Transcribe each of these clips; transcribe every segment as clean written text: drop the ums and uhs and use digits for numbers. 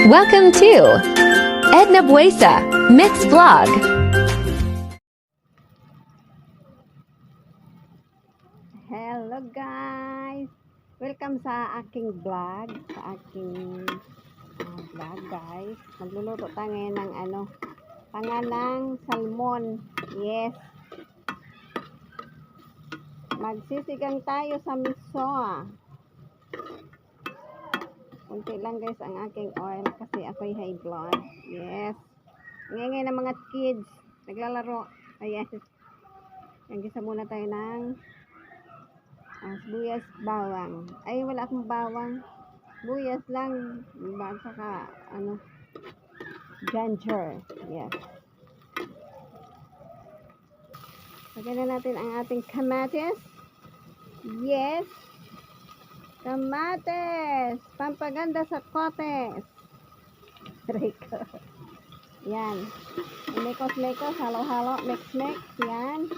Welcome to Edna Buesa Mix Vlog. Hello guys! Welcome sa aking vlog. Vlog guys. Magluluto tayo ngayon ng pangalang salmon. Yes. Magsisigang tayo sa miso. Kunti lang guys ang aking oil kasi ako'y high blood. Yes. Ngayon ng mga kids. Naglalaro. Ayan. Gisa muna tayo ng sibuyas, bawang. Ay, wala akong bawang. Buyas lang. Saka, ginger. Yes. Lagyan na natin ang ating kamatis. Yes. Kamatis. Pampaganda sa kotes. Rico. Yan. Mekos-mekos. Halo-halo. Mix-mix. Yan.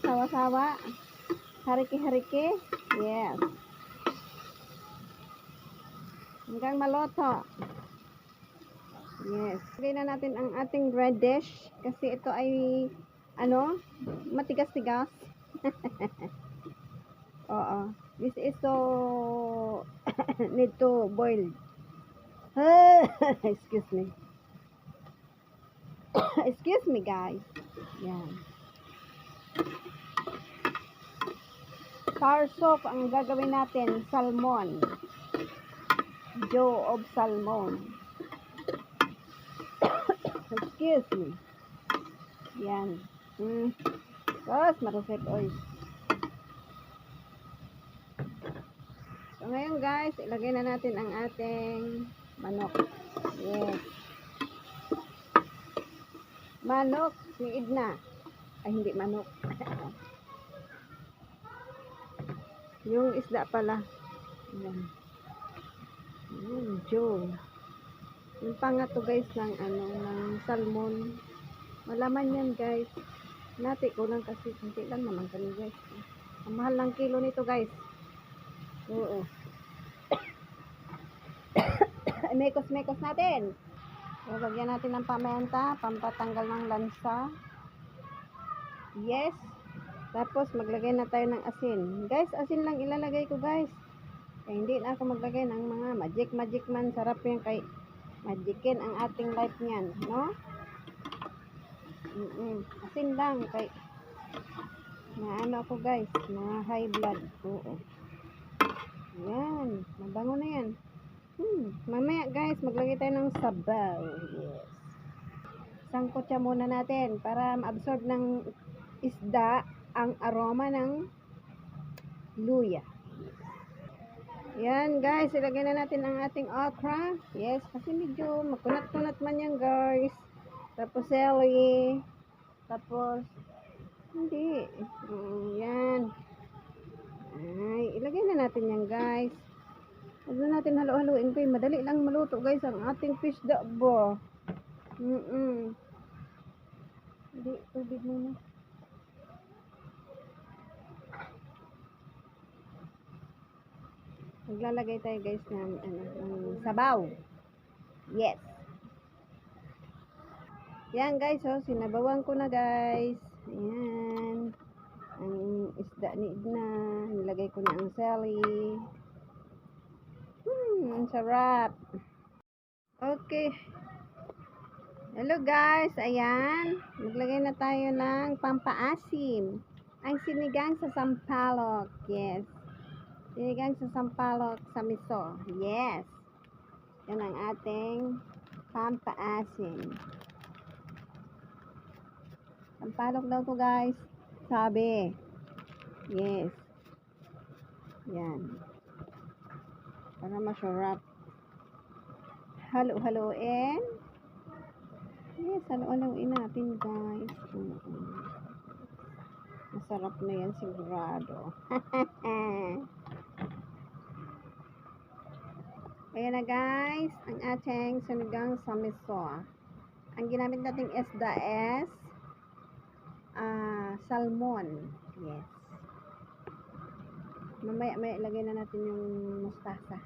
Sawa-sawa. Hariki-hariki. Yes. Hanggang maloto. Yes. Lagyan na natin ang ating radish. Kasi ito ay, matigas-tigas. Oo. This is so, need to boil. Excuse me. Excuse me, guys. Yan. Sour soup ang gagawin natin. Salmon. Jaw of salmon. Excuse me. Yan. Tapos, marasip oil. So, ngayon guys, ilagay na natin ang ating manok. Yes. Manok ni Edna. Ay, hindi manok. Yung isda pala. Yan. Jaw. Yung pangato guys ng ng salmon. Malaman yan guys. Nati ko lang kasi hindi lang naman kami guys. Ang mahal ng kilo nito guys. Oo. Mekos-mekos natin. So, lagyan natin ng paminta, pampatanggal ng lansa. Yes. Tapos maglagay na tayo ng asin. Guys, asin lang ilalagay ko guys. Kaya hindi na ako maglagay ng mga magic man. Sarap yan kay magicin ang ating life niyan, no? Asin lang kay na ako guys, na high blood. Oo. Yan, mabango na yan. Mamaya guys, maglagay tayo ng sabaw. Yes. Sangkot siya muna natin para ma-absorb ng isda ang aroma ng luya. Yan guys, ilagay na natin ang ating okra. Yes, kasi medyo makunat-kunat man yan guys. Tapos celery. Tapos hindi. Yan. Ay, ilagay na natin yan guys. Huwag na natin halo-haloin ko. Madali lang maluto guys ang ating fish dabo. Hindi, tubig muna. Maglalagay tayo guys ng sabaw. Yes. Yan guys, sinabawan ko na guys. Ayan. Ang isda ni Edna. Nilagay ko na ang celery. Ang sarap. Okay. Hello guys, ayan. Maglagay na tayo ng pampaasim. Ang sinigang sa sampalok. Yes. Sinigang sa sampalok sa miso. Yes. Yan ang ating pampaasim. Sampalok daw to guys. Sabi. Yes. Yan. Para masarap. Halo-haloin. Yes, halo-haloin natin guys. Masarap na yan sigurado. Ayan na guys, ang ating sinigang sa miso. Ang ginamit nating isda is salmon. Yes. Mamaya ilagay na natin yung mustasa.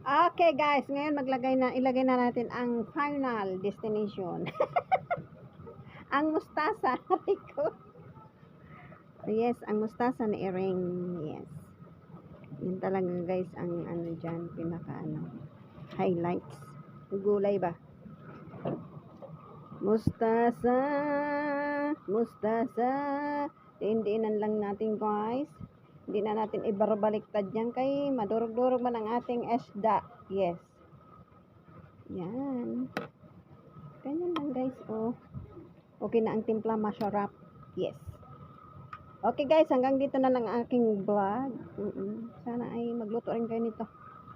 Okay guys, ngayon ilagay na natin ang final destination. Ang mustasa. Aray ko. Yes, ang mustasa ni Ering. Yes. Yun talaga guys, ang ano dyan, pinaka ano, highlights. Gulay ba? Mustasa. Mustasa. Diin-diinan lang natin guys. Hindi na natin ibarbaliktad yan kay madurog-durog man ang ating isda. Yes. Yan. Ganyan lang guys, oh. Okay na ang timpla, masarap. Yes. Okay guys, hanggang dito na lang aking vlog. Sana ay magluto rin kayo nito.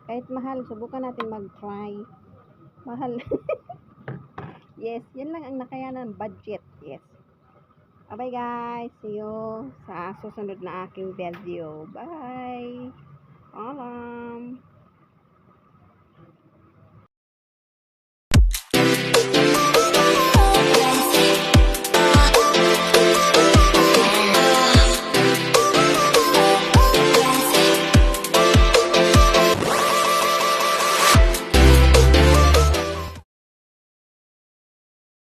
Kahit mahal, subukan natin mag-try. Mahal. Yes, yan lang ang nakayanan budget. Yes. Bye guys. See you sa susunod na aking video. Bye. Paalam.